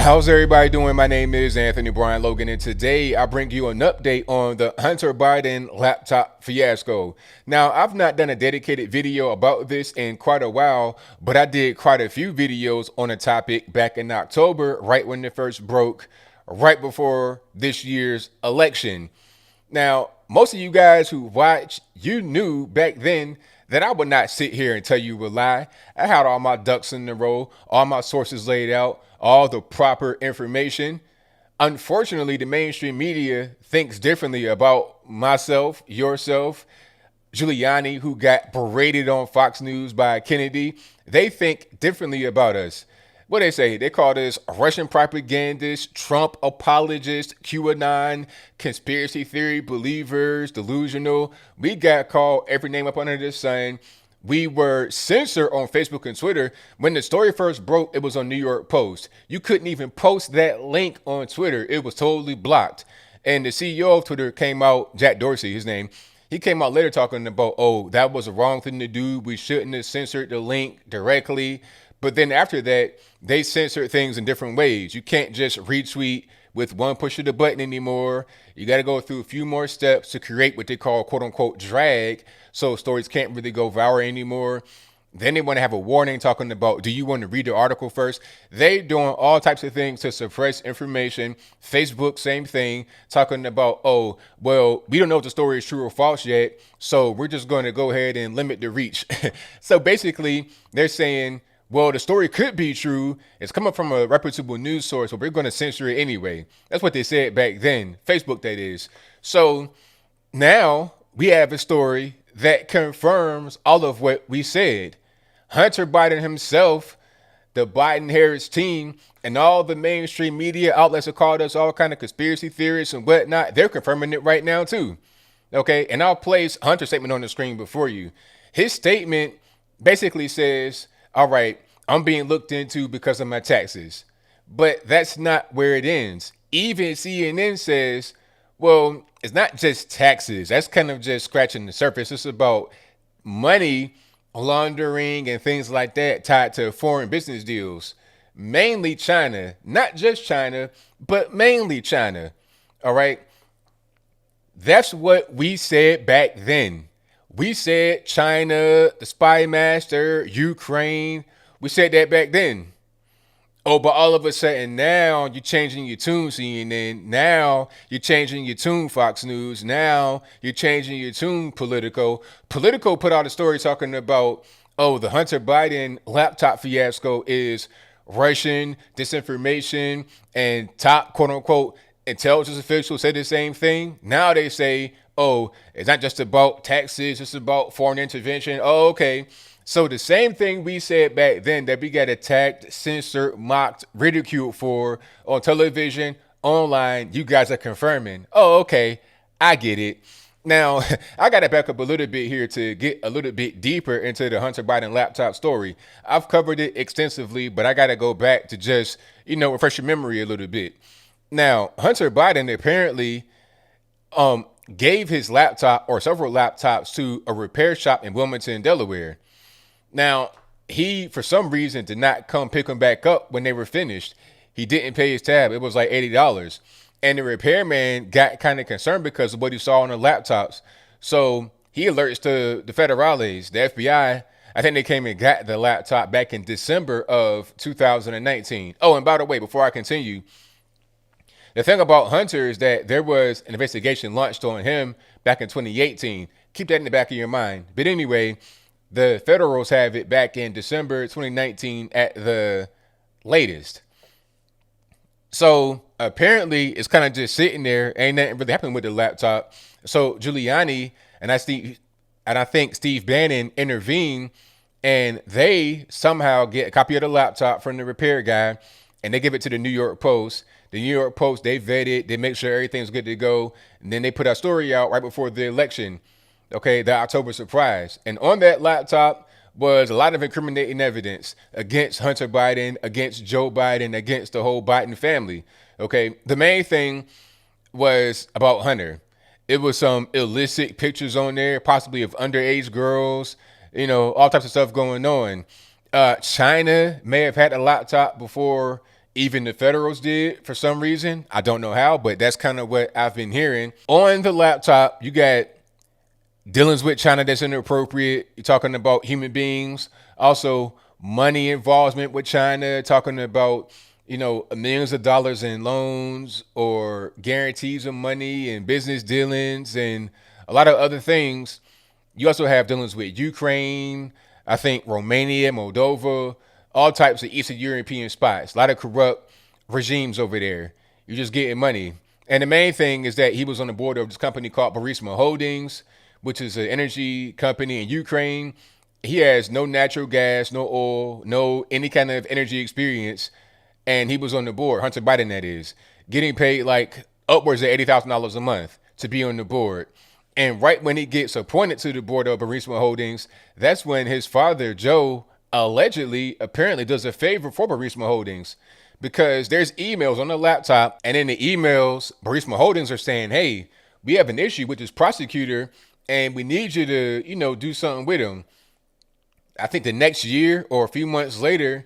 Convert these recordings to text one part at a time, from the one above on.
How's everybody doing? My name is Anthony Brian Logan, and today I bring you an update on the Hunter Biden laptop fiasco. Now, I've not done a dedicated video about this in quite a while, but I did quite a few videos on the topic back in October, right when it first broke, right before this year's election. Now, most of you guys who watched, you knew back then that I would not sit here and tell you a lie. I had all my ducks in a row, all my sources laid out, all the proper information. Unfortunately, the mainstream media thinks differently about myself, yourself, Giuliani, who got berated on Fox News by Kennedy. They think differently about us. What they say? They call us Russian propagandists, Trump apologists, QAnon, conspiracy theory believers, delusional. We got called every name up under the sun. We were censored on Facebook and Twitter. When the story first broke, it was on New York Post. You couldn't even post that link on Twitter. It was totally blocked. And the CEO of Twitter came out, Jack Dorsey, his name. He came out later talking about, oh, that was a wrong thing to do. We shouldn't have censored the link directly. But then after that, they censored things in different ways. You can't just retweet with one push of the button anymore. You got to go through a few more steps to create what they call quote unquote drag. So stories can't really go viral anymore. Then they want to have a warning talking about, do you want to read the article first? They doing all types of things to suppress information. Facebook, same thing, talking about, oh, well, we don't know if the story is true or false yet, so we're just going to go ahead and limit the reach. So basically, they're saying, well, the story could be true. It's coming from a reputable news source, but we're going to censor it anyway. That's what they said back then. Facebook, that is. So now we have a story that confirms all of what we said. Hunter Biden himself, the Biden-Harris team, and all the mainstream media outlets have called us all kind of conspiracy theorists and whatnot. They're confirming it right now, too. Okay, and I'll place Hunter's statement on the screen before you. His statement basically says, all right, I'm being looked into because of my taxes. But that's not where it ends. Even CNN says, well, it's not just taxes. That's kind of just scratching the surface. It's about money laundering and things like that tied to foreign business deals. Mainly China. Not just China, but mainly China. All right. That's what we said back then. We said China, the spy master, Ukraine. We said that back then. Oh, but all of a sudden now you're changing your tune, CNN. Now you're changing your tune, Fox News. Now you're changing your tune, Politico. Politico put out a story talking about, oh, the Hunter Biden laptop fiasco is Russian disinformation, and top quote unquote intelligence officials say the same thing. Now they say, oh, it's not just about taxes, it's about foreign intervention. Oh, okay. So the same thing we said back then that we got attacked, censored, mocked, ridiculed for on television, online, you guys are confirming. Oh, okay. I get it. Now, I got to back up a little bit here to get a little bit deeper into the Hunter Biden laptop story. I've covered it extensively, but I got to go back to just, refresh your memory a little bit. Now, Hunter Biden apparently gave his laptop or several laptops to a repair shop in Wilmington, Delaware. Now, he, for some reason, did not come pick them back up when they were finished. He didn't pay his tab. It was like $80. And the repairman got kind of concerned because of what he saw on the laptops. So he alerts to the federales, the FBI. I think they came and got the laptop back in December of 2019. Oh, and by the way, before I continue, the thing about Hunter is that there was an investigation launched on him back in 2018. Keep that in the back of your mind. But anyway, the federals have it back in December 2019 at the latest. So apparently it's kind of just sitting there. Ain't nothing really happening with the laptop. So Giuliani and I think Steve Bannon intervened, and they somehow get a copy of the laptop from the repair guy, and they give it to the New York Post. The New York Post, they vet it, they make sure everything's good to go, and then they put a story out right before the election. Okay, the October surprise. And on that laptop was a lot of incriminating evidence against Hunter Biden, against Joe Biden, against the whole Biden family. Okay, the main thing was about Hunter. It was some illicit pictures on there, possibly of underage girls, all types of stuff going on. China may have had a laptop before, Even the federals did for some reason. I don't know how, but that's kind of what I've been hearing. On the laptop, you got dealings with China that's inappropriate. You're talking about human beings. Also, money involvement with China, talking about, millions of dollars in loans or guarantees of money and business dealings and a lot of other things. You also have dealings with Ukraine, I think Romania, Moldova, all types of Eastern European spots. A lot of corrupt regimes over there. You're just getting money. And the main thing is that he was on the board of this company called Burisma Holdings, which is an energy company in Ukraine. He has no natural gas, no oil, no any kind of energy experience. And he was on the board, Hunter Biden, that is, getting paid like upwards of $80,000 a month to be on the board. And right when he gets appointed to the board of Burisma Holdings, that's when his father, Joe, apparently does a favor for Burisma Holdings, because there's emails on the laptop, and in the emails, Burisma Holdings are saying, hey, we have an issue with this prosecutor, and we need you to, do something with him. I think the next year or a few months later,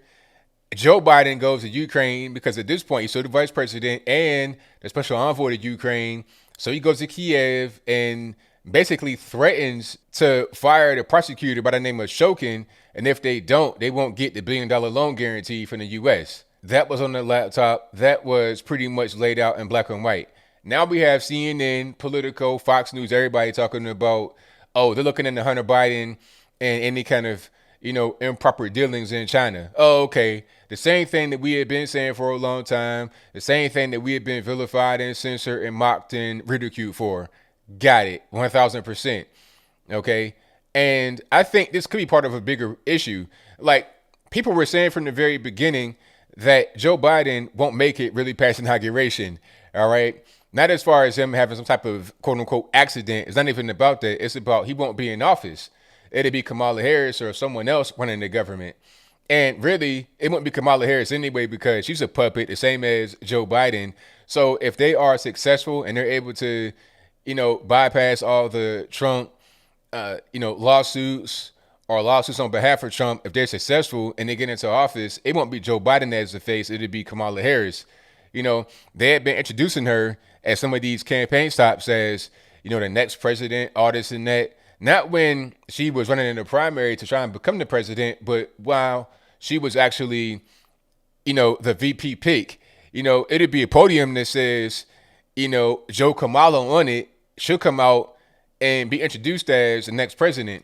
Joe Biden goes to Ukraine because at this point he's still the vice president and the special envoy to Ukraine. So he goes to Kiev and basically threatens to fire the prosecutor by the name of Shokin. And if they don't, they won't get the $1 billion loan guarantee from the U.S. That was on the laptop. That was pretty much laid out in black and white. Now we have CNN, Politico, Fox News, everybody talking about, oh, they're looking into Hunter Biden and any kind of, improper dealings in China. Oh, okay. The same thing that we had been saying for a long time. The same thing that we had been vilified and censored and mocked and ridiculed for. Got it. 1000%. Okay. And I think this could be part of a bigger issue. Like, people were saying from the very beginning that Joe Biden won't make it really past inauguration. All right. Not as far as him having some type of quote unquote accident. It's not even about that. It's about he won't be in office. It'd be Kamala Harris or someone else running the government. And really, it wouldn't be Kamala Harris anyway, because she's a puppet, the same as Joe Biden. So if they are successful and they're able to, bypass all the Trump, lawsuits or lawsuits on behalf of Trump, if they're successful and they get into office, it won't be Joe Biden as the face. It'd be Kamala Harris. They had been introducing her at some of these campaign stops as, the next president, all this and that. Not when she was running in the primary to try and become the president, but while she was actually, the VP pick. It'd be a podium that says, Joe Kamala on it. She'll come out and be introduced as the next president.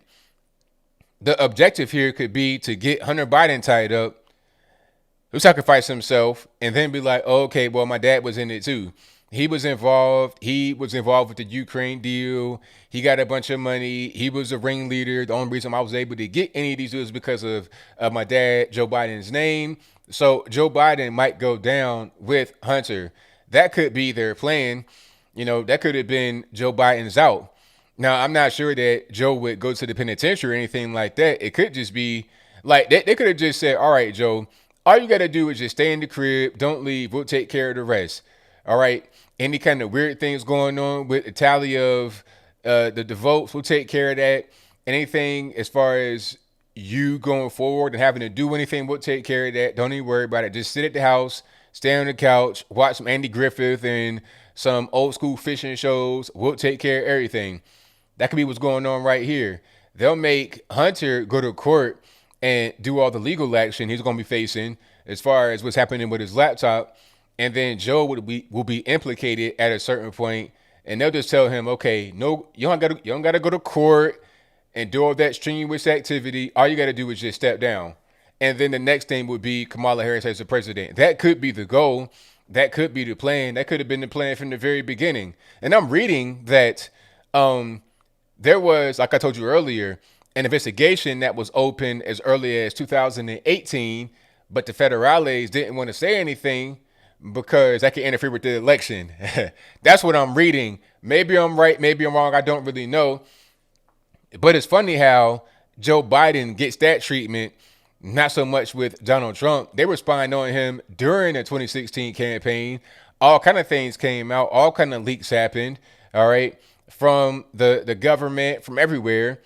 The objective here could be to get Hunter Biden tied up, who sacrificed himself, and then be like, oh, okay, well, my dad was in it too. He was involved. He was involved with the Ukraine deal. He got a bunch of money. He was a ringleader. The only reason I was able to get any of these deals is because of my dad, Joe Biden's name. So Joe Biden might go down with Hunter. That could be their plan. That could have been Joe Biden's out. Now, I'm not sure that Joe would go to the penitentiary or anything like that. It could just be like they could have just said, all right, Joe, all you got to do is just stay in the crib. Don't leave. We'll take care of the rest. All right. Any kind of weird things going on with the tally of the votes, we'll take care of that. Anything as far as you going forward and having to do anything, we'll take care of that. Don't even worry about it. Just sit at the house, stay on the couch, watch some Andy Griffith and some old school fishing shows. We'll take care of everything. That could be what's going on right here. They'll make Hunter go to court and do all the legal action he's going to be facing as far as what's happening with his laptop. And then Joe will be implicated at a certain point, and they'll just tell him, okay, no, you don't gotta go to court and do all that strenuous activity. All you gotta do is just step down. And then the next thing would be Kamala Harris as the president. That could be the goal. That could be the plan. That could have been the plan from the very beginning. And I'm reading that there was, like I told you earlier, an investigation that was open as early as 2018, but the federales didn't want to say anything because that could interfere with the election. That's what I'm reading. Maybe I'm right, maybe I'm wrong. I don't really know. But it's funny how Joe Biden gets that treatment, not so much with Donald Trump. They were spying on him during the 2016 campaign. All kind of things came out. All kind of leaks happened, all right, from the government, from everywhere.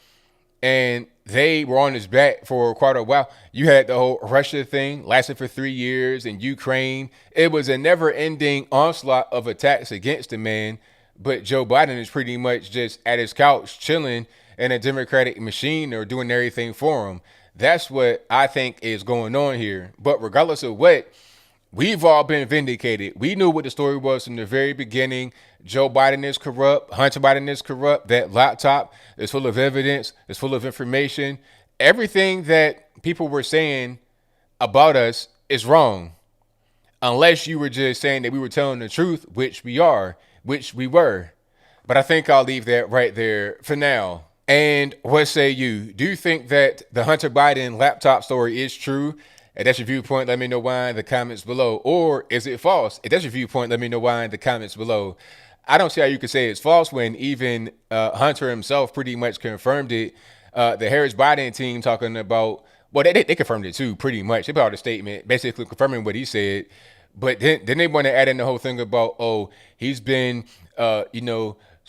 and they were on his back for quite a while. You had the whole Russia thing, lasted for 3 years, and Ukraine. It was a never-ending onslaught of attacks against the man. But Joe Biden is pretty much just at his couch chilling in a Democratic machine or doing everything for him. That's what I think is going on here. But regardless of what, we've all been vindicated. We knew what the story was from the very beginning. Joe Biden is corrupt. Hunter Biden is corrupt. That laptop is full of evidence. It's full of information. Everything that people were saying about us is wrong. Unless you were just saying that we were telling the truth, which we are, which we were. But I think I'll leave that right there for now. And what say you? Do you think that the Hunter Biden laptop story is true? If that's your viewpoint, let me know why in the comments below. Or is it false? If that's your viewpoint, let me know why in the comments below. I don't see how you could say it's false when even Hunter himself pretty much confirmed it. The Harris Biden team talking about, well, they confirmed it too, pretty much. They put out a statement basically confirming what he said. But then they want to add in the whole thing about, oh, he's been,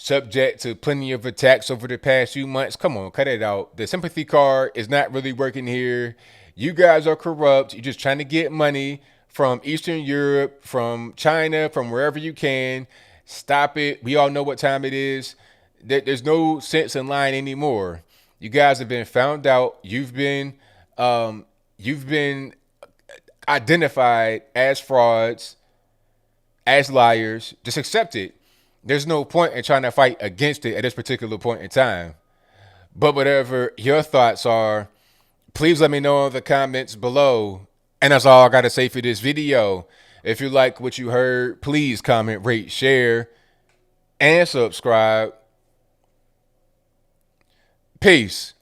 subject to plenty of attacks over the past few months. Come on, cut it out. The sympathy card is not really working here. You guys are corrupt. You're just trying to get money from Eastern Europe, from China, from wherever you can. Stop it. We all know what time it is. There's no sense in lying anymore. You guys have been found out. You've been identified as frauds, as liars. Just accept it. There's no point in trying to fight against it at this particular point in time. But whatever your thoughts are, please let me know in the comments below. And that's all I got to say for this video. If you like what you heard, please comment, rate, share, and subscribe. Peace.